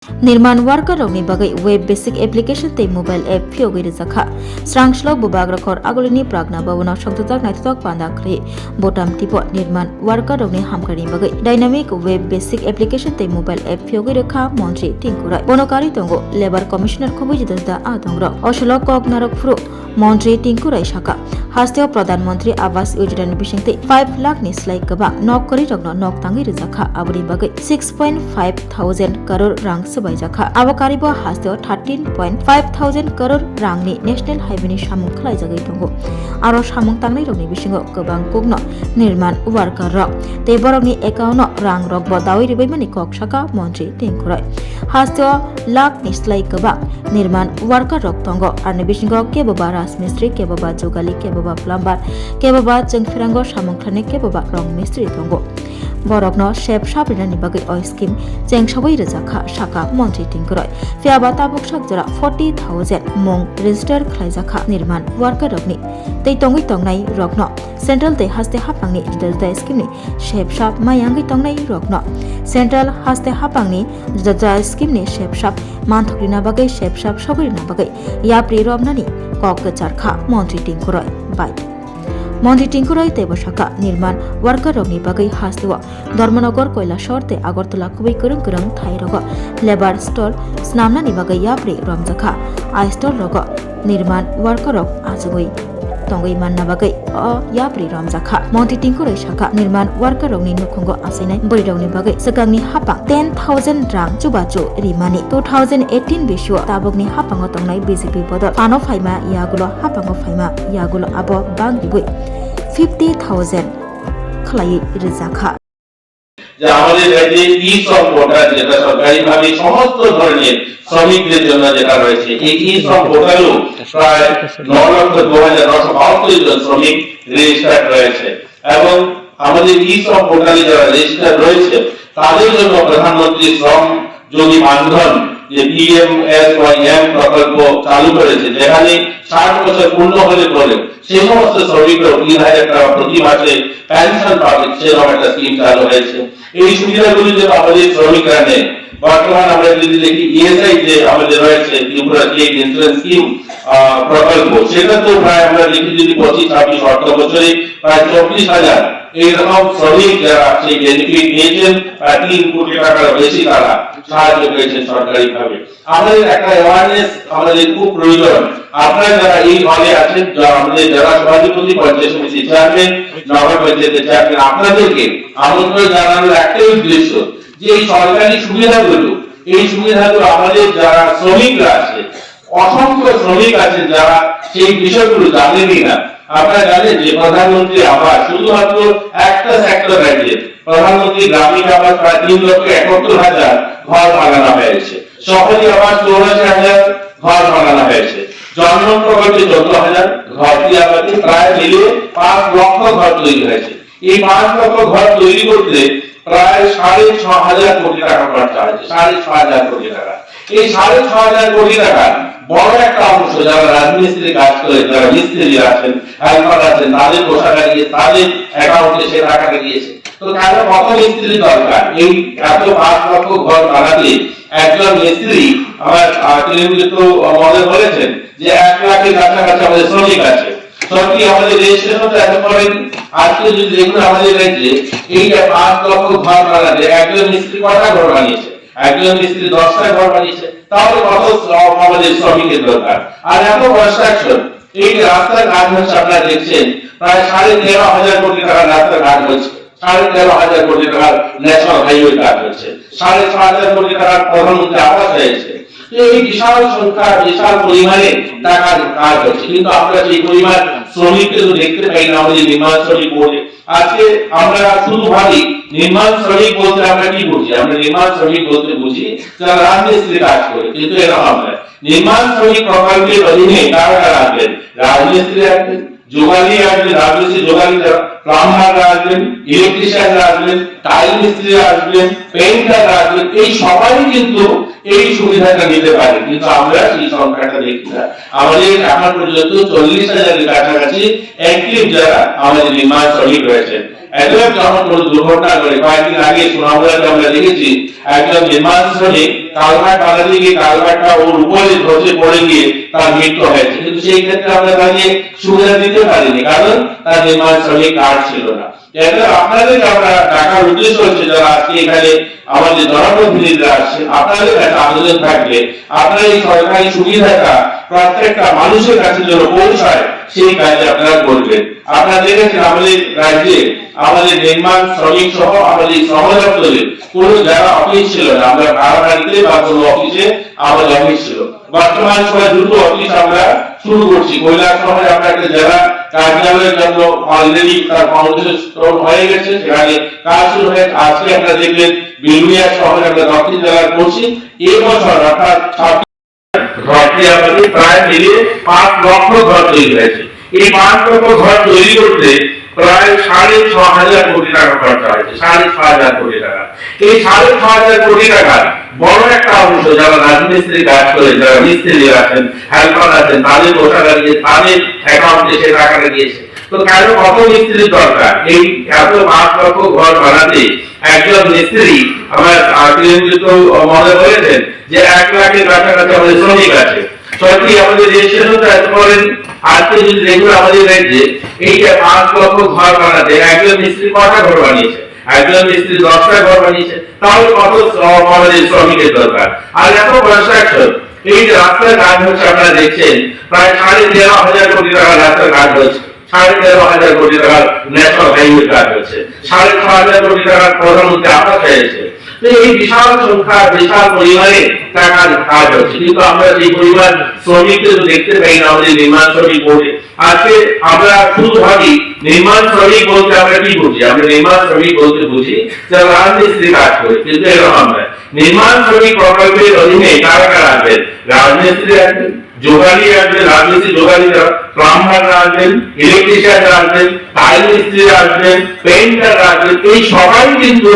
निर्माण वर्कर रंगनि बागै वेब बेसिक एप्लिकेशन ते मोबाइल एप फियोगै रिजाखा स्रांगश्लक बुबाग रखर आगुलिनि प्रागना बावना संतुतक नायथक पांदा ख्रि बोटाम टिपो निर्माण वर्कर रंगनि हामखानि बागै डायनामिक वेब बेसिक एप्लिकेशन ते मोबाइल एप फियोगै रेखा मन्त्रि टिंकुराय बनकारि तंगो लेबर कमिशनार खबुइ जिदा आदंग्र अशलक कक नारक फ्रु मन्त्रि टिंकुराय शाखा हास्तेव प्रधानमंत्री आवास योजना बिसिंगते 5 लाख नि स्लाइ गबा नौकरी रगनो नौक तांगै रिजाखा आबुनि बागै 6.5 थाउजेंड करोड़ रां सबाय जाखा आबकारिबो हास्तेव 13.5 थाउजेंड करोड़ रांनि नेशनल हाइवेनि सामुं खलाय जागै दंगो आरो सामुं तांनै रगनि बिसिंगो गोबां कुगनो निर्माण वर्कर रग ते बरगनि एकाउन्ट रां रगबो दावै रिबैमानि कक शाखा मन्त्रि टिंकुराय हास्तेव लाख नि स्लाइ गबा निर्माण वर्कर रग दंगो आरनि बिसिंगो केबबा राजमिस्त्री केबबा जुगाली केबबा प्लाम्बार केबबा जोंफिरांगो सामुं थाने केबबा रं मिस्त्री दंगो बरगनो शेप साबरिनानि बागै अ स्किम जेंसाबै रोजाखा शाखा मन्त्रि टिंकुराय फियाबा ताबुक साकजरा 40,000 मुं रेजिस्टार खलायजाखा निर्माण वर्कर रगनि तै तंगै तंगनाय रगनो सेंट्रल ते हास्ते हापांनि जुदा स्किमनि शेप साब मायांगै तंगनाय रगनो सेंट्रल हास्ते हापांनि जुदा स्किमनि शेप साब मानथक्रिना बागै शेप साब सबरिना बागै याप्रि रबनानि कक चारखा मन्त्रि टिंकुराय बाय मन्त्रि टिंकुराय तेबो शाखा निर्माण वर्कर रगनि बागै हास्तेव धर्मनगर कयला शहरते आगरतला खुबै गोरों गोरों थाइ रग लेबार स्टल स्नामनानि बागै याप्रि रमजाखा आइ स्टल रग निर्माण वर्कर रग आजगै तंगै मानना बागै अ याप्रि रमजाखा मन्त्रि टिंकुराय शाखा निर्माण वर्कर रगनि नुखंगो आसायनाय बोरिरगनि बागै सगांनि हापा 10,000 रां चुबाचु रिमानि 2018 बिसु ताबगनि हापांगो तंनाय बीजेपी बदल पानो फाइमा यागुलो हापांगो फाइमा यागुलो आबो बांगिबुइ 50,000 खलाई रिजाखा যে আমাদের রাজ্যে ই-শ্রম পোর্টাল যেটা সরকারিভাবে সমস্ত ধরনের শ্রমিকদের জন্য যেটা রয়েছে এই ই-শ্রম পোর্টালও প্রায় 9,02,972 জন শ্রমিক রেজিস্টার্ড রয়েছে এবং আমাদের ই-শ্রম পোর্টালে যারা রেজিস্টার্ড রয়েছে তাদের জন্য প্রধানমন্ত্রী শ্রম যোগী মানধন যে পিএমএসওয়াইএম প্রকল্প চালু করেছে যেখানে 60 বছর পূর্ণ হলে পরে সেই সমস্ত শ্রমিকরা 3,000 টাকা প্রতি মাসে পেনশন পাবে সেরকম একটা স্কিম চালু হয়েছে এই সুবিধাগুলি যে আমাদের শ্রমিকরা নেয় বর্তমান আমরা যদি দেখি ইএসআই যে আমাদের রয়েছে ত্রিপুরা স্টেট ইন্স্যুরেন্স স্কিম প্রকল্প সেটা তো প্রায় আমরা দেখি যদি 25-26 অর্থ বছরে প্রায় 24,000 এইরকম শ্রমিক যারা সেই বেনিফিট নিয়েছেন 3 কোটি টাকার বেশি তারা সাহায্য পেয়েছেন সরকারিভাবে আমাদের একটা অ্যাওয়ারনেস আমাদের খুব প্রয়োজন আপনারা যারা এই হলে আছেন যারা আমাদের যারা সভাপতি পঞ্চায়েত সমিতি চেয়ারম্যান নগর পঞ্চায়েতের চেয়ারম্যান আপনাদেরকে আমন্ত্রণ জানানোর একটাই উদ্দেশ্য যে এই সরকারি সুবিধাগুলো আমাদের যারা শ্রমিকরা আছে অসংখ্য শ্রমিক আছেন যারা সেই বিষয়গুলো জানেনই না আপনারা জানেন যে প্রধানমন্ত্রী আবাস শুধুমাত্র একটা সেক্টর আছে প্রধানমন্ত্রী গ্রামীণ আবাস প্রায় 3,71,000 ঘর বানানো হয়েছে শহরি আবাস 84,000 ঘর বানানো হয়েছে জনমন প্রকল্পে 14,000 ঘর দিয়াবাতি প্রায় মিলিয়ে 5 লক্ষ ঘর তৈরি হয়েছে এই 5 লক্ষ ঘর তৈরি করতে প্রায় 6,500 কোটি টাকা খরচা হয়েছে 6,500 কোটি টাকা এই 6,500 কোটি টাকা বড় একটা অংশ যারা রাজমিস্ত্রি কাজ করে যারা মিস্ত্রি আছেন হেল্পার আছেন তাদের পোশাকা দিয়ে তাদের অ্যাকাউন্টে সে টাকাটা দিয়েছে তো তাহলে কত মিস্ত্রি দরকার এই এত 5 লক্ষ ঘর বানাতে একজন মিস্ত্রি আমার তৃণমূলিত মহোদয় বলেছেন যে 1 লাখের কাছাকাছি আমাদের শ্রমিক আছে সরকারি আমাদের রেজিস্ট্রেশন তো এত করেন আজকে যদি দেখুন আমাদের রাজ্যে এই 5 লক্ষ ঘর বানাতে একজন মিস্ত্রি কটা ঘর বানিয়েছে একজন মিস্ত্রি 10টা ঘর বানিয়েছে তাহলে কত আমাদের শ্রমিকের দরকার আর এত কনস্ট্রাকশন এই রাস্তার কাজ হচ্ছে আপনারা দেখছেন প্রায় 13,500 কোটি টাকার রাস্তার কাজ হচ্ছে 13,500 কোটি টাকার ন্যাশনাল হাইওয়ে কাজ হচ্ছে 6,500 কোটি টাকার প্রধানমন্ত্রী আবাস হয়েছে এই বিশাল সংখ্যা বিশাল পরিমাণে টাকার কাজ হচ্ছে কিন্তু আমরা সেই পরিমাণ শ্রমিকদের তো দেখতে পাই না আমাদের নির্মাণ শ্রমিক বলে আজকে আমরা শুধু ভাবি নির্মাণ শ্রমিক বলতে আমরা কি বুঝি আমরা নির্মাণ শ্রমিক বলতে বুঝি যারা রাজমিস্ত্রি কাজ করে কিন্তু এরকম নয় নির্মাণ শ্রমিক প্রকল্পের অধীনে কারা কারা আসবেন রাজমিস্ত্রি আসবেন যোগালী আসবেন রাজমিস্ত্রি যোগালী প্লাম্বার আসবেন ইলেকট্রিশিয়ান আসবেন টাইল মিস্ত্রি আসবেন পেইন্টার আসবেন এই সবাই কিন্তু এই সুবিধাটা নিতে পারে কিন্তু আমরা সেই সংখ্যাটা দেখি না আমাদের এখন পর্যন্ত 40,000 এর কাছাকাছি অ্যাক্টিভ যারা আমাদের নির্মাণ শ্রমিক রয়েছেন এত যখন কোনো দুর্ঘটনা ঘটে, কয়েকদিন আগে সোনামুড়াতে আমরা দেখেছি একজন নির্মাণ শ্রমিক কালভার্ট বানাতে গিয়ে কালভার্টটা ওর উপরে ধসে পড়ে গিয়ে তার মৃত্যু হয়েছে, কিন্তু সেই ক্ষেত্রে আমরা তাকে সুবিধা দিতে পারিনি, কারণ তার নির্মাণ শ্রমিক কার্ড ছিল না। এটা আপনাদেরকে আমরা ডাকার উদ্দেশ্য হচ্ছে, যারা আজকে এখানে আমাদের জনপ্রতিনিধিরা আসছেন, আপনাদের কাছে আবেদন থাকবে আপনারা এই সরকারি সুবিধাটা প্রত্যেকটা মানুষের কাছে যেন পৌঁছায় সেই কাজে আপনারা করবেন। আপনারা দেখেছেন আমাদের রাজ্যে আমাদের নির্মাণ শ্রমিক সহ আমাদের শ্রম দপ্তরে কোনো জায়গা অফিস ছিল না, আমরা ভাড়া বাড়িতে বা কোনো অফিসে আমাদের অফিস ছিল। বর্তমান সময়ে দুটো অফিস আমরা শুরু করছি। কৈলাস শহরে আমরা একটা জেলা কার্যালয়ের জন্য অলরেডি তার ফাউন্ডেশন স্টোন হয়ে গেছে, সেখানে কাজ শুরু হয়ে আজকে আপনারা দেখবেন বিলুনিয়া শহরে আমরা দক্ষিণ জেলায় করছি। এই বছর অর্থাৎ ঘরটি আমাদের প্রায় মিলিয়ে 5 লক্ষ ঘর তৈরি হয়েছে। এই 5 লক্ষ ঘর তৈরি করতে প্রায় 6,500 কোটি টাকা খরচা হয়েছে, 6,500 কোটি টাকা। এই 6,500 কোটি টাকা বড় একটা অংশ যারা রাজমিস্ত্রি কাজ করে, যারা মিস্ত্রি আছেন, হেল্পার আছেন, তাদের পোশাকা দিয়ে তাদের অ্যাকাউন্টে সে টাকাটা দিয়েছে। তো কেন কত মিস্ত্রির দরকার? এই এত 5 লক্ষ ঘর বানাতে একজন মিস্ত্রি আমার আর্কিটেক্ট মনে বলেছেন যে 1 লাখের কাছাকাছি আমাদের শ্রমিক আছে। সত্যি আমাদের রেজিস্ট্রেশন এত করেন, আজকে যদি দেখুন আমাদের রাজ্যে এইটা 5 লক্ষ ঘর বানাতে একজন মিস্ত্রি কটা ঘর বানিয়েছে? একজন মিস্ত্রি 10টা ঘর বানিয়েছে, তাহলে কত আমাদের শ্রমিকের দরকার? আর এত কনস্ট্রাকশন, এই যে রাস্তার কাজ হচ্ছে আপনারা দেখছেন, প্রায় 13,500 কোটি টাকা রাস্তার কাজ হচ্ছে, 13,500 কোটি টাকার ন্যাশনাল হাইওয়ে কাজ হচ্ছে, 6,500 কোটি টাকার প্রধানমন্ত্রী আবাস হয়েছে। এই বিশাল সংখ্যা, বিশাল পরিমাণে টাকার কাজ হচ্ছে, কিন্তু আমরা সেই পরিমাণ শ্রমিকদের দেখতে পাই না আমাদের নির্মাণ শ্রমিক বলতে। আজকে আমরা শুধু ভাবি নির্মাণ শ্রমিক বলতে আমরা কি বুঝি? আমরা নির্মাণ শ্রমিক বলতে বুঝি যারা রাজমিস্ত্রি কাজ করে, কিন্তু এরকম নয়। নির্মাণ শ্রমিক প্রকল্পের অধীনে কারা কারা আসবেন? রাজমিস্ত্রি আসবেন, যোগালী আসবেন, রাজমিস্ত্রি যোগালীরা, প্লাম্বার আসবেন, ইলেকট্রিশিয়ান আসবেন, টাইল মিস্ত্রি আসবেন, পেইন্টার আসবেন। এই সবাই কিন্তু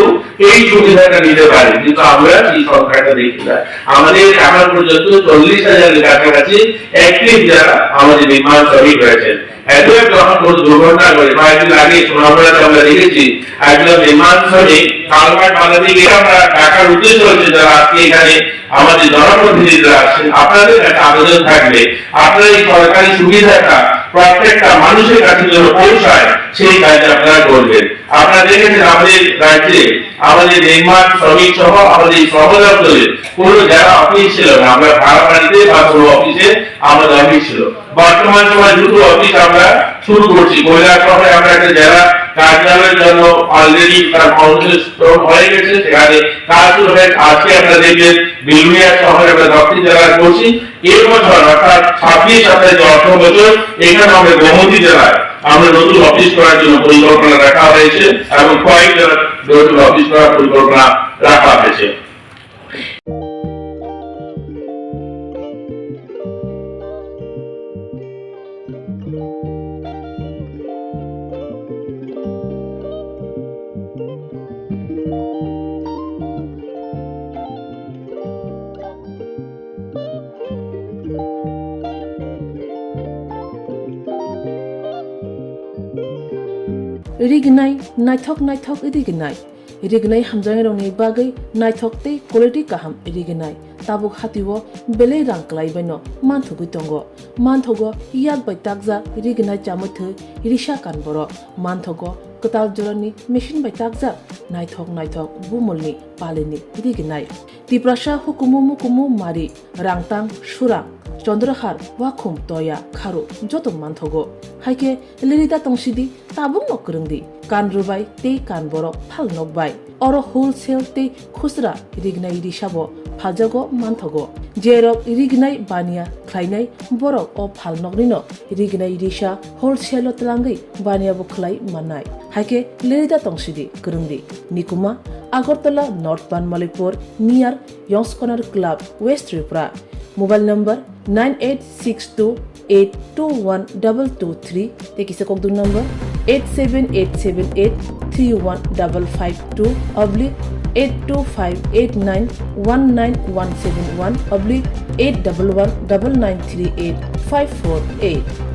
এই সুবিধাটা নিতে পারে, কিন্তু আমরা এই সংখ্যাটা দেখি না। আমাদের এখন পর্যন্ত 40,000 এর কাছাকাছি অ্যাক্টিভ যারা আমাদের নির্মাণ শ্রমিক রয়েছেন। এত যখন কোনো দুর্ঘটনা ঘটে, কয়েকদিন আগে সোনামুড়াতে আমরা দেখেছি একজন নির্মাণ শ্রমিক কালভার্ট বানাতে গিয়ে আমরা টাকার উদ্দেশ্য হচ্ছে, যারা আজকে এখানে আমাদের জনপ্রতিনিধিরা আসছেন, আপনাদের কাছে আবেদন থাকবে আপনারা এই সরকারি সুবিধাটা প্রত্যেকটা মানুষের কাছে যেন পৌঁছায় সেই কাজে আপনারা করবেন। আপনারা দেখেছেন আমাদের রাজ্যে আমাদের নির্মাণ শ্রমিক সহ আমাদের শ্রম দপ্তরে কোনো জায়গা অফিস ছিল না, আমরা ভাড়া বাড়িতে বা কোনো অফিসে আমাদের অফিস ছিল। বর্তমান সময় দুটো অফিস আমরা শুরু করছি। কৈলাস শহরে আমরা একটা জেলা কার্যালয়ের জন্য অলরেডি তার ফাউন্ডেশন স্টোন হয়ে গেছে, সেখানে কাজ শুরু হয়ে আজকে আপনারা দেখবেন বিলুনিয়া শহরে আমরা দক্ষিণ জেলায় করছি। এই বছর অর্থাৎ 26-27 অর্থ বছর এখানে আমরা গোমতী জেলায় আমরা নতুন অফিস করার জন্য পরিকল্পনা রাখা হয়েছে এবং কয়েক জেলায় নতুন অফিস করার পরিকল্পনা রাখা হয়েছে। Rignai naithok irignai rignai hamjang rongni bagai naithok tei quality kaham irignai tabuk hatiwo belei rang klai baino manthugi tongo manthogo yak bai takja rignai chamuthu irisha kanboro manthogo kotal jorani machine bai takja naithok bumulni palini irignai tiprasha hukumu mari rangtang surang চন্দ্রহার ওয়াখুম তয়া খারো যত মানথগো হাইকে লিরিদা তংসিদি তাবুং নকরংদি কান রুবাই তে কান বরক ফাল নকবাই or wholesale তে খুচরা রিগনাই রিসাবো ফাজাগো মানথগো জেরক রিগনাই বানিয়া খ্লাইনাই বরক ও ফাল নকনিনো রিগনাই রিসা হোলসেল তলাঙ্গই বানিয়া বখলাই মানাই হাইকে লিরিদা তংসিদি করংদি নিকুমা Agartala north Banamalipur near Young's corner club west Tripura mobile number 9862821223 tekisa kokdu number 87878315552 oblique 8258919171 oblique 8119938 548